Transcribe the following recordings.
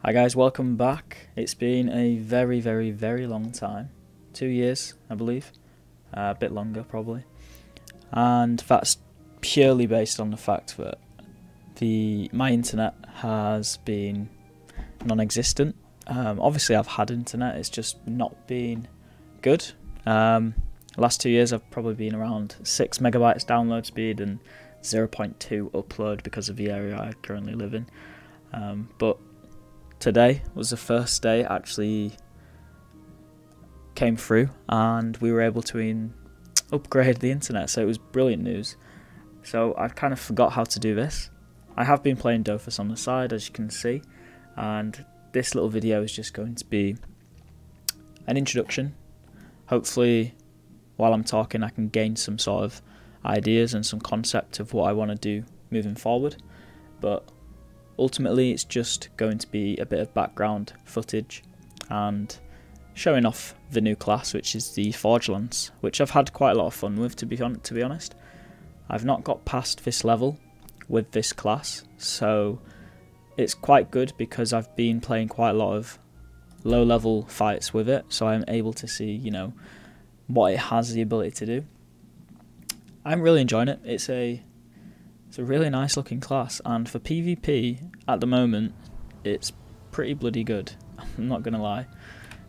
Hi guys, welcome back. It's been a very long time. 2 years, I believe. A bit longer probably. And that's purely based on the fact that my internet has been non-existent. Obviously I've had internet, it's just not been good. Last 2 years I've probably been around 6 megabytes download speed and 0.2 upload because of the area I currently live in. But today was the first day it actually came through and we were able to upgrade the internet, so it was brilliant news. So I've kind of forgot how to do this. I have been playing Dofus on the side, as you can see, and this little video is just going to be an introduction. Hopefully while I'm talking I can gain some sort of ideas and some concept of what I want to do moving forward, but ultimately it's just going to be a bit of background footage and showing off the new class, which is the Forgelance, which I've had quite a lot of fun with, to be honest. I've not got past this level with this class, so it's quite good because I've been playing quite a lot of low level fights with it, so I'm able to see, you know, what it has the ability to do. I'm really enjoying it. It's a really nice looking class, and for PvP at the moment it's pretty bloody good, I'm not gonna lie.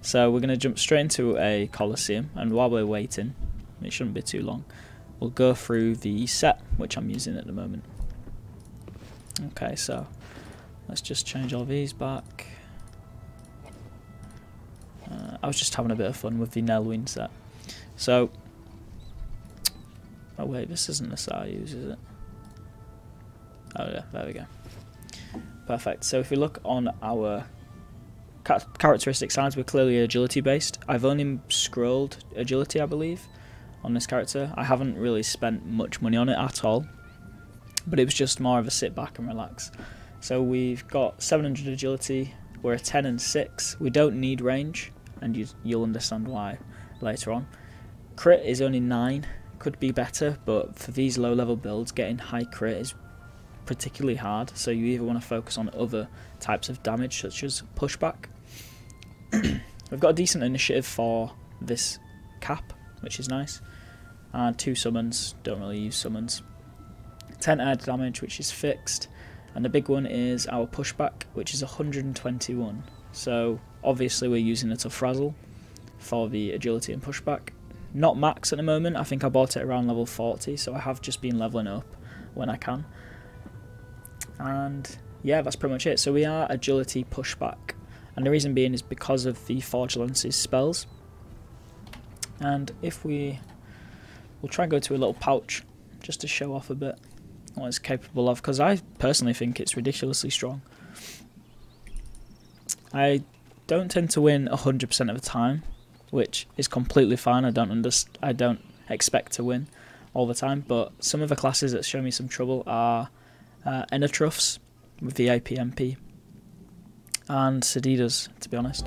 So we're gonna jump straight into a Coliseum, and while we're waiting, it shouldn't be too long, we'll go through the set which I'm using at the moment. Okay, so let's just change all these back. I was just having a bit of fun with the Nelwyn set. So, oh wait, this isn't the set I use, is it? Oh yeah, there we go. Perfect. So if we look on our characteristic sides, we're clearly agility based. I've only scrolled agility, I believe, on this character. I haven't really spent much money on it at all, but it was just more of a sit back and relax. So we've got 700 agility, we're a 10 and 6. We don't need range, and you'll understand why later on. Crit is only 9, could be better, but for these low level builds, getting high crit is particularly hard, so you either want to focus on other types of damage such as pushback. We've got a decent initiative for this cap, which is nice, and 2 summons, don't really use summons. 10 air damage, which is fixed, and the big one is our pushback, which is 121. So obviously we're using it to frazzle for the agility and pushback. Not max at the moment, I think I bought it around level 40, so I have just been leveling up when I can. And yeah, that's pretty much it. So we are agility pushback, and the reason being is because of the Forgelance's spells. And if we'll try and go to a little pouch just to show off a bit what it's capable of, because I personally think it's ridiculously strong. I don't tend to win 100% of the time, which is completely fine. I don't expect to win all the time, but some of the classes that show me some trouble are Enotruffs with the APMP and Sedidas, to be honest.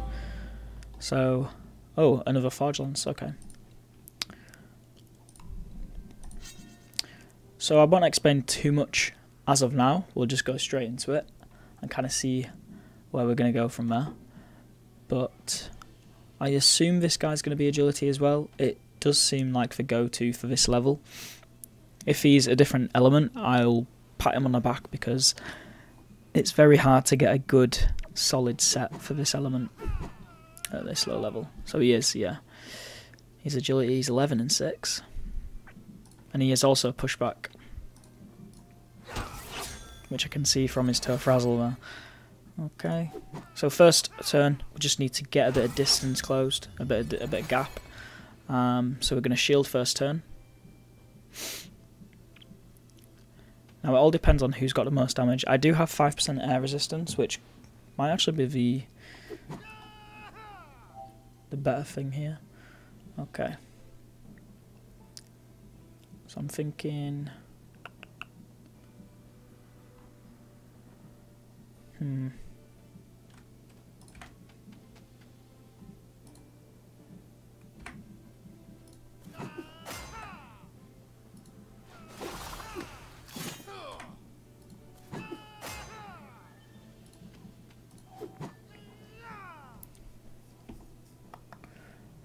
So, oh, another Forgelance, okay. So I won't explain too much as of now, we'll just go straight into it and kind of see where we're going to go from there. But I assume this guy's going to be agility as well. It does seem like the go-to for this level. If he's a different element, I'll pat him on the back, because it's very hard to get a good solid set for this element at this low level. So he is, yeah. His agility is 11 and 6. And he is also a pushback, which I can see from his toe frazzle there. Okay, so first turn we just need to get a bit of distance closed, a bit of gap. So we're going to shield first turn. Now it all depends on who's got the most damage. I do have 5% air resistance, which might actually be the better thing here. Okay. So I'm thinking...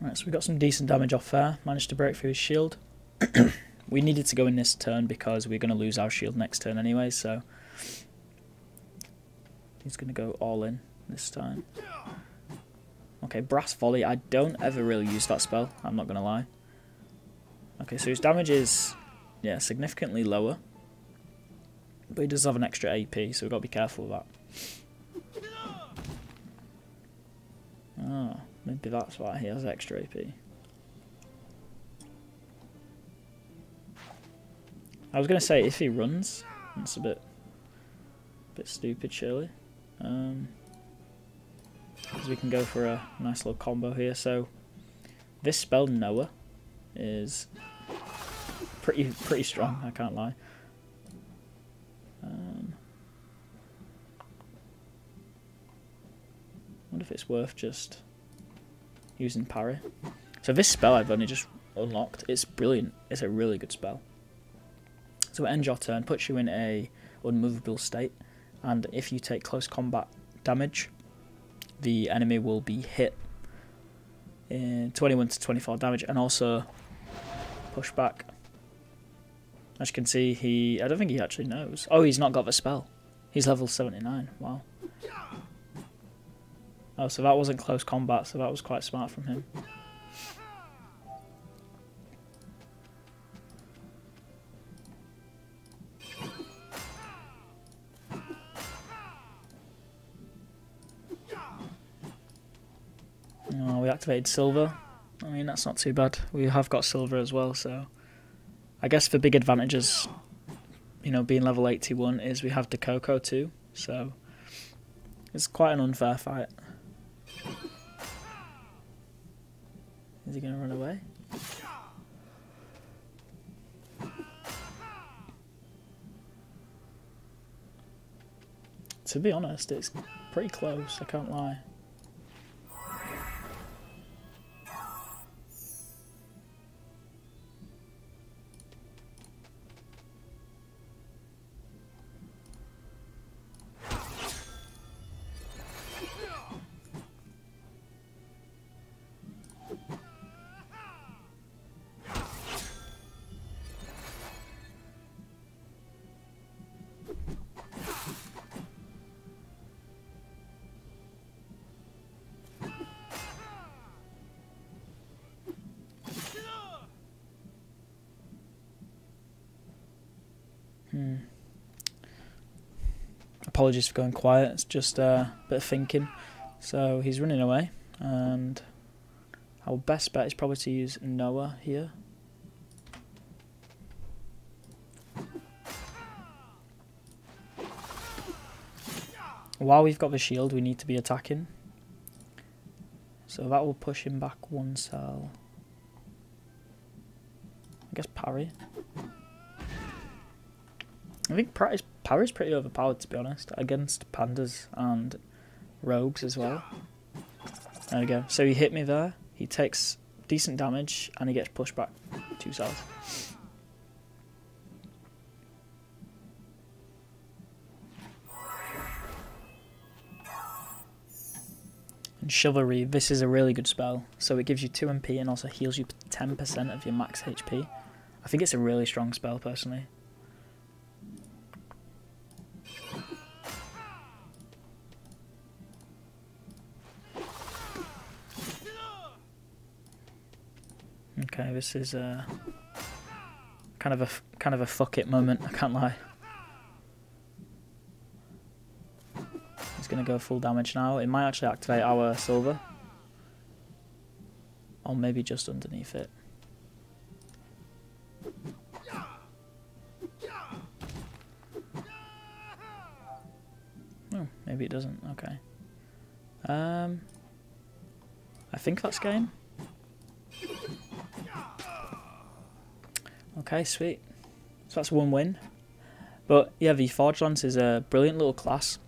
Right, so we got some decent damage off there. Managed to break through his shield. We needed to go in this turn because we're going to lose our shield next turn anyway, so he's going to go all in this time. Okay, Brass Volley. I don't ever really use that spell, I'm not going to lie. Okay, so his damage is, yeah, significantly lower. But he does have an extra AP, so we've got to be careful of that. Oh, maybe that's why he has extra AP. I was going to say, if he runs, that's a bit stupid, surely. Because we can go for a nice little combo here. So, this spell, Noah, is pretty strong, I can't lie. I wonder if it's worth just using parry. So this spell I've only just unlocked. It's brilliant. It's a really good spell. So it ends your turn, puts you in a unmovable state, and if you take close combat damage, the enemy will be hit in 21 to 24 damage, and also push back. As you can see, I don't think he actually knows. Oh, he's not got the spell. He's level 79. Wow. Oh, so that wasn't close combat, so that was quite smart from him. Oh, we activated silver. I mean, that's not too bad. We have got silver as well, so I guess the big advantages, you know, being level 81 is we have the Coco too, so it's quite an unfair fight. Is he going to run away? To be honest, it's pretty close, I can't lie. Apologies for going quiet, it's just a bit of thinking. So he's running away, and our best bet is probably to use Noah here. While we've got the shield, we need to be attacking. So that will push him back one cell. I guess parry. I think parry's pretty overpowered, to be honest, against pandas and rogues as well. There we go. So he hit me there. He takes decent damage and he gets pushed back 2 cells. And Chivalry, this is a really good spell. So it gives you 2 MP and also heals you 10% of your max HP. I think it's a really strong spell, personally. Okay, this is kind of a fuck it moment, I can't lie. He's gonna go full damage now. It might actually activate our silver. Or maybe just underneath it. Oh, maybe it doesn't, okay. I think that's game. Okay, sweet. So that's 1 win. But yeah, the Forgelance is a brilliant little class.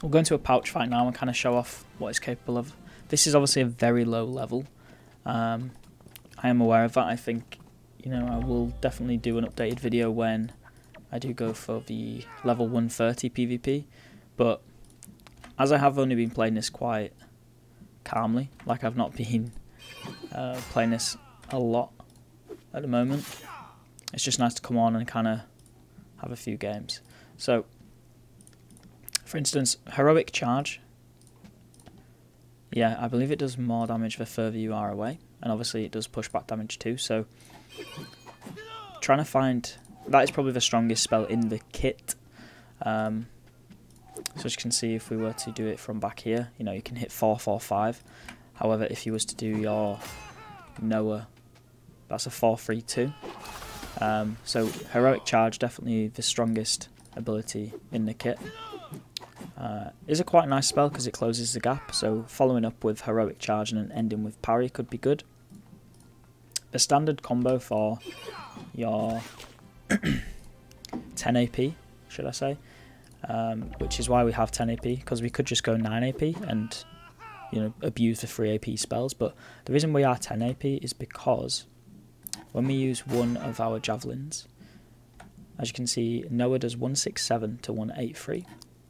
We'll go into a pouch fight now and kind of show off what it's capable of. This is obviously a very low level. I am aware of that. I think, you know, I will definitely do an updated video when I do go for the level 130 PvP. But as I have only been playing this quite calmly, like I've not been playing this a lot at the moment. It's just nice to come on and kind of have a few games. So, for instance, Heroic Charge. Yeah, I believe it does more damage the further you are away, and obviously it does pushback damage too, so trying to find... That is probably the strongest spell in the kit. So as you can see, if we were to do it from back here, you know, you can hit 4-4-5. However, if you was to do your Noah, that's a 4-3-2. So Heroic Charge, definitely the strongest ability in the kit. Is a quite nice spell because it closes the gap, so following up with Heroic Charge and then ending with parry could be good. The standard combo for your 10 AP, should I say, which is why we have 10 AP, because we could just go 9 AP and, you know, abuse the 3 AP spells, but the reason we are 10 AP is because when we use one of our javelins, as you can see, Noah does 167 to 183,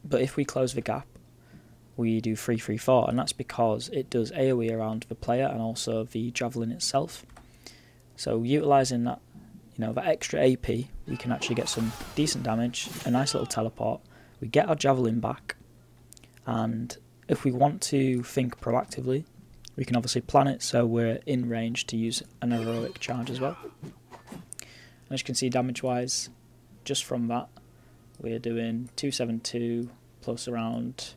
but if we close the gap, we do 3-3-4, and that's because it does AoE around the player and also the javelin itself. So utilising that, you know, that extra AP, we can actually get some decent damage, a nice little teleport. We get our javelin back, and if we want to think proactively, we can obviously plan it so we're in range to use an Heroic Charge as well. And as you can see, damage-wise, just from that, we're doing 272 plus around,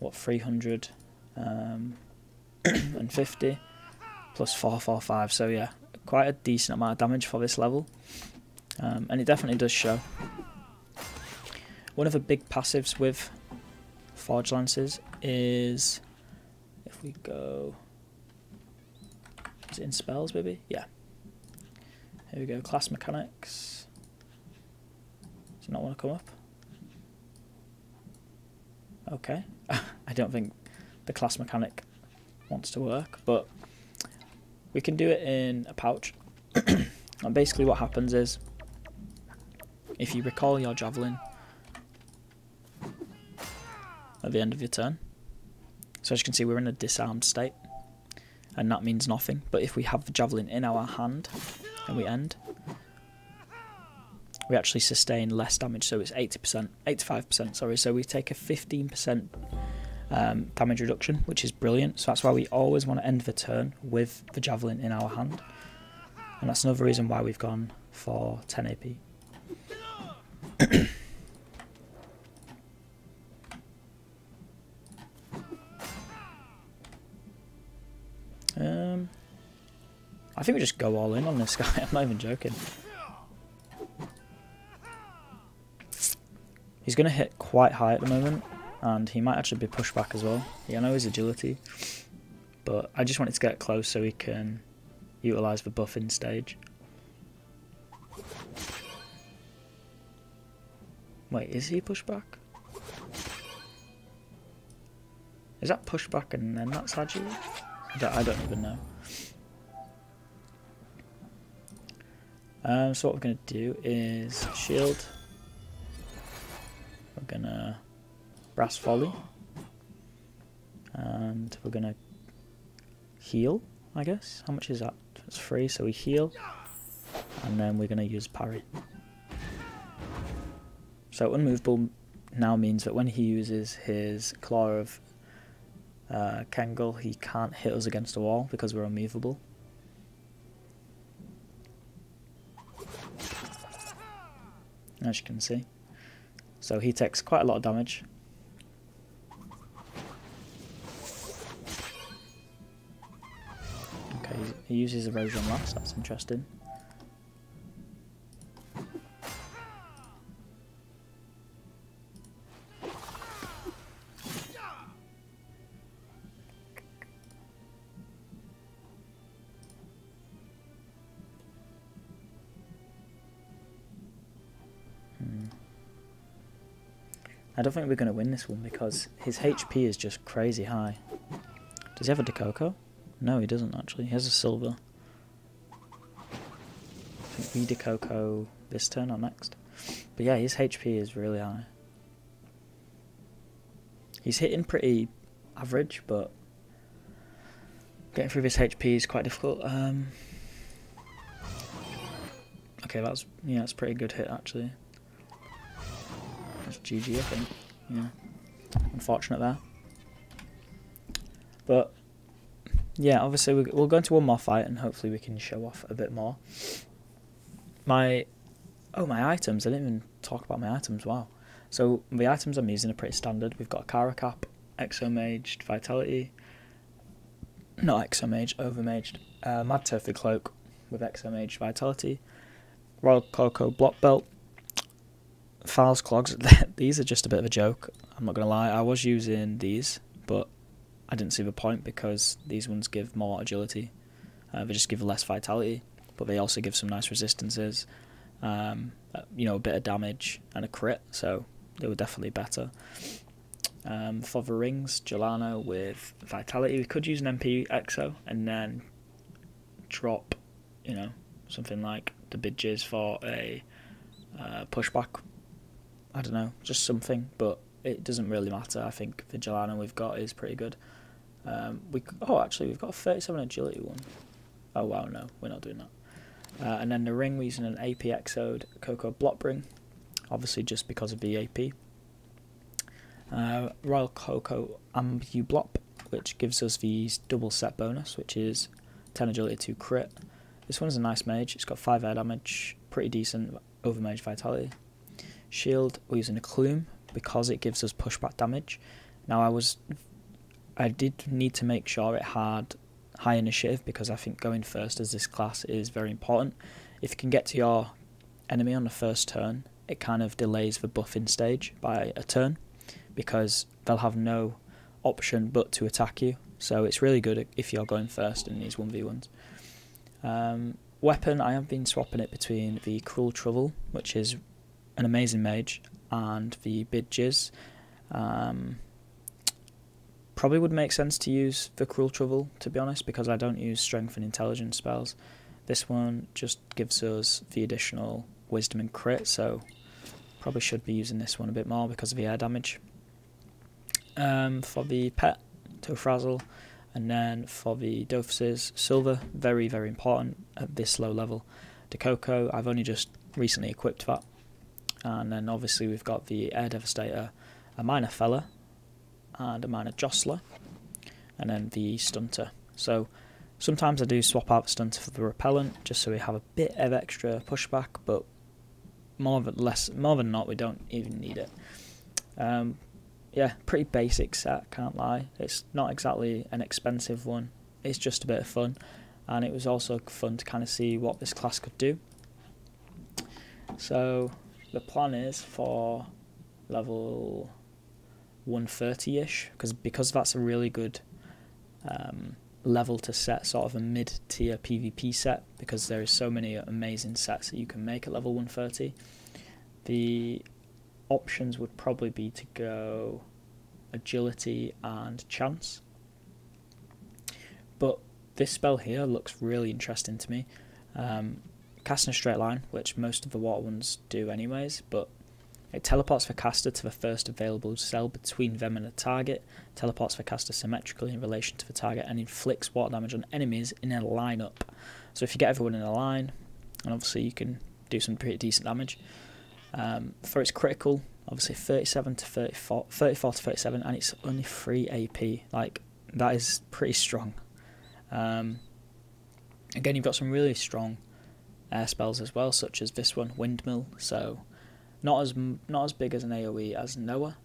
what, 350 plus 445. So yeah, quite a decent amount of damage for this level, and it definitely does show. One of the big passives with Forgelances is, if we go, is it in spells maybe? Yeah. Here we go, class mechanics. Does it not want to come up? Okay. I don't think the class mechanic wants to work, but we can do it in a pouch. And basically what happens is, if you recall your javelin at the end of your turn, so as you can see we're in a disarmed state, and that means nothing, but if we have the javelin in our hand and we end, we actually sustain less damage, so it's 85%, sorry, so we take a 15% damage reduction, which is brilliant. So that's why we always want to end the turn with the javelin in our hand, and that's another reason why we've gone for 10 AP. I think we just go all in on this guy. I'm not even joking. He's going to hit quite high at the moment, and he might actually be pushed back as well. Yeah, I know his agility, but I just wanted to get close so he can utilise the buffing stage. Wait, is he pushed back? Is that pushed back and then that's agile? I don't even know. So what we're going to do is shield. We're going to brass volley. And we're going to heal, I guess. How much is that? It's free, so we heal. And then we're going to use parry. So unmovable now means that when he uses his Claw of Kengel, he can't hit us against a wall because we're unmovable. As you can see. So he takes quite a lot of damage. Okay, he uses erosion last, that's interesting. I don't think we're going to win this one because his HP is just crazy high. Does he have a Dekoko? No, he doesn't actually. He has a silver. I think we Dekoko this turn or next. But yeah, his HP is really high. He's hitting pretty average, but Getting through this HP is quite difficult. Okay, that's a pretty good hit actually. That's GG, I think. Yeah, unfortunate there. But yeah, obviously we'll go into one more fight and hopefully we can show off a bit more. My items. I didn't even talk about my items. Wow. So the items I'm using are pretty standard. We've got a Kara Cap, Exomaged, Vitality. Not Exomaged, Overmaged. Mad Turfy Cloak with Exomaged, Vitality. Royal Cocoa Block Belt. Files Clogs. These are just a bit of a joke. I'm not going to lie. I was using these, but I didn't see the point because these ones give more agility. They just give less vitality, but they also give some nice resistances. You know, a bit of damage and a crit, so they were definitely better. For the rings, Gelano with vitality. We could use an MP Exo and then drop, you know, something like the Bidges for a pushback. I don't know, just something, but it doesn't really matter. I think the Gelano we've got is pretty good. Actually, we've got a 37 agility one. Oh wow, no, we're not doing that. And then the ring, we're using an AP Exode Cocoa Block ring, obviously just because of the AP. Royal Cocoa Ambu Blop, which gives us the double set bonus, which is 10 agility 2 crit. This one's a nice mage. It's got 5 air damage, pretty decent overmage vitality. Shield, we're using a Clume because it gives us pushback damage. Now I did need to make sure it had high initiative because I think going first as this class is very important. If you can get to your enemy on the first turn, it kind of delays the buffing stage by a turn because they'll have no option but to attack you. So it's really good if you're going first in these 1v1s. Weapon, I have been swapping it between the Cruel Trouble, which is an amazing mage, and the Bidges. Probably would make sense to use the Cruel Trouble, to be honest, because I don't use Strength and Intelligence spells. This one just gives us the additional Wisdom and Crit, so probably should be using this one a bit more because of the air damage. For the pet, Tofrazzle, and then for the Dofuses, Silver, very, very important at this low level. Decoco, I've only just recently equipped that. And then obviously we've got the Air Devastator, a Minor Feller, and a Minor Jostler, and then the Stunter. So sometimes I do swap out the Stunter for the Repellent, just so we have a bit of extra pushback, but more than not, we don't even need it. Yeah, pretty basic set, can't lie. It's not exactly an expensive one, it's just a bit of fun, and it was also fun to kind of see what this class could do. So the plan is for level 130-ish, because that's a really good level to set sort of a mid-tier PvP set, because there is so many amazing sets that you can make at level 130. The options would probably be to go agility and chance, but this spell here looks really interesting to me. Casting a straight line, which most of the water ones do anyways, but it teleports the caster to the first available cell between them and the target, teleports the caster symmetrically in relation to the target, and inflicts water damage on enemies in a lineup. So if you get everyone in a line, and obviously you can do some pretty decent damage. For its critical, obviously 34 to 37, and it's only 3 AP. Like, that is pretty strong. Again, you've got some really strong air spells as well, such as this one, Windmill. So not as big as an AoE as Noah,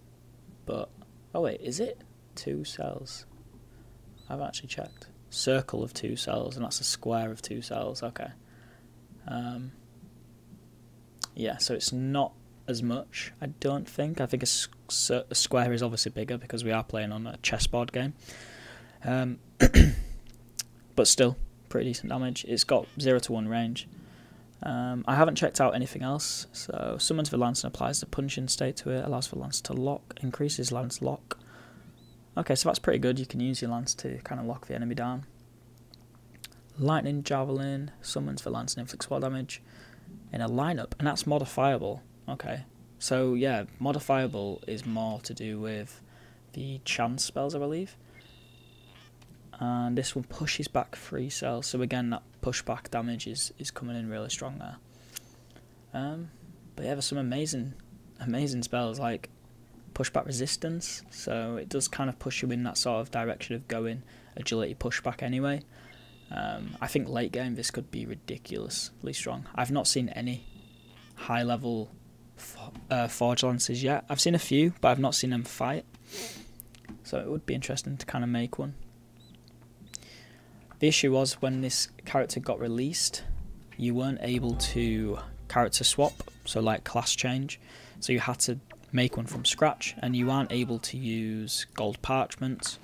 but oh wait, is it 2 cells? I haven't actually checked. Circle of 2 cells, and that's a square of 2 cells. Okay. Yeah, so it's not as much, I don't think. I think a square is obviously bigger because we are playing on a chessboard game. But still, pretty decent damage. It's got 0 to 1 range. I haven't checked out anything else. So summons the lance and applies the punching state to it. Allows the lance to lock. Increases lance lock. Okay, so that's pretty good. You can use your lance to kind of lock the enemy down. Lightning Javelin. Summons the lance and inflicts war damage in a lineup. And that's modifiable. Okay. So yeah, modifiable is more to do with the chance spells, I believe. and this one pushes back 3 cells. So again, that pushback damage is coming in really strong there. But yeah, there's some amazing spells like pushback resistance. So it does kind of push you in that sort of direction of going agility pushback anyway. I think late game this could be ridiculously strong. I've not seen any high level Forgelances yet. I've seen a few, but I've not seen them fight. So it would be interesting to kind of make one. The issue was when this character got released, you weren't able to character swap, so like class change. So you had to make one from scratch, and you aren't able to use gold parchments.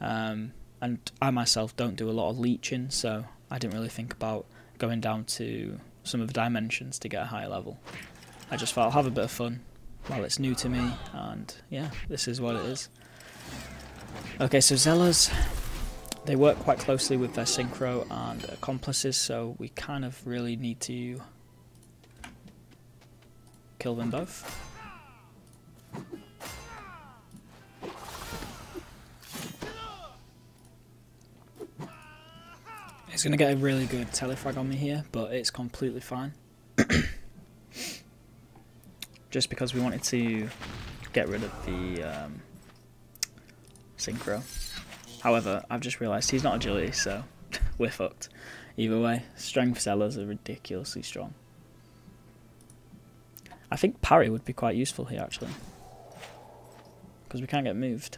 And I myself don't do a lot of leeching, so I didn't really think about going down to some of the dimensions to get a higher level. I just thought I'll have a bit of fun while it's new to me, and yeah, this is what it is. Okay, so Zellas, they work quite closely with their synchro and accomplices, so we kind of really need to kill them both. He's going to get a really good telefrag on me here, but it's completely fine. Just because we wanted to get rid of the synchro. However, I've just realised he's not agility, so we're fucked. Either way, strength sellers are ridiculously strong. I think parry would be quite useful here, actually. Because we can't get moved.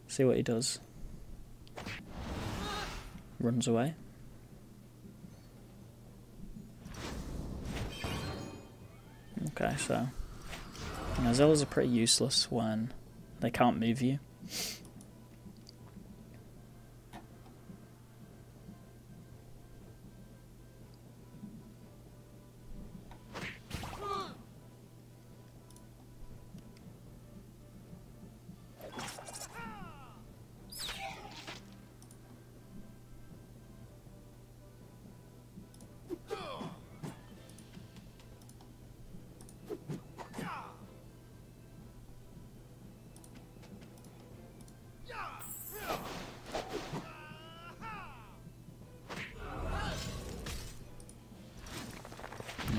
See what he does. Runs away. Okay, so Zellas are pretty useless when they can't move you.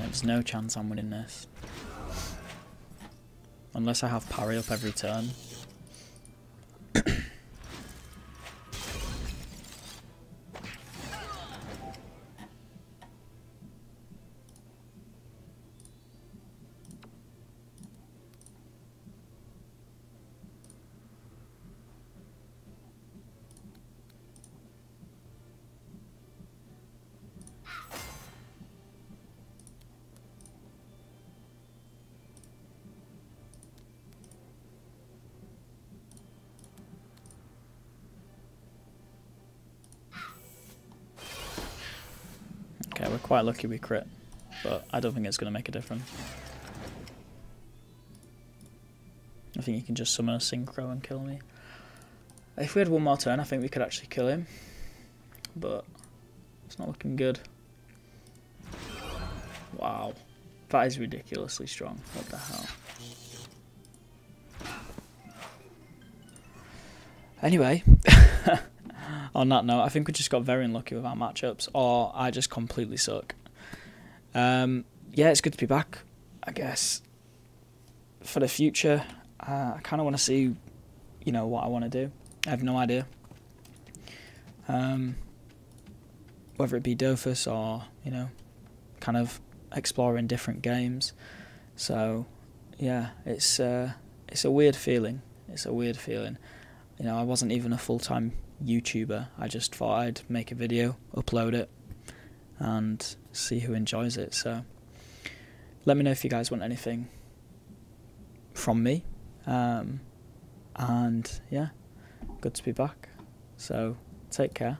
There's no chance I'm winning this. Unless I have parry up every turn. Okay, we're quite lucky we crit, but I don't think it's going to make a difference. I think he can just summon a synchro and kill me. If we had one more turn, I think we could actually kill him, but it's not looking good. Wow, that is ridiculously strong. What the hell? Anyway, on that note, I think we just got very unlucky with our matchups, or I just completely suck. Yeah, it's good to be back, I guess. For the future, I kind of want to see, what I want to do. I have no idea. Whether it be Dofus or, kind of exploring different games. So, yeah, it's a weird feeling. It's a weird feeling. I wasn't even a full-time YouTuber. I just thought I'd make a video, upload it, and see who enjoys it. So let me know if you guys want anything from me. And yeah, good to be back. So take care.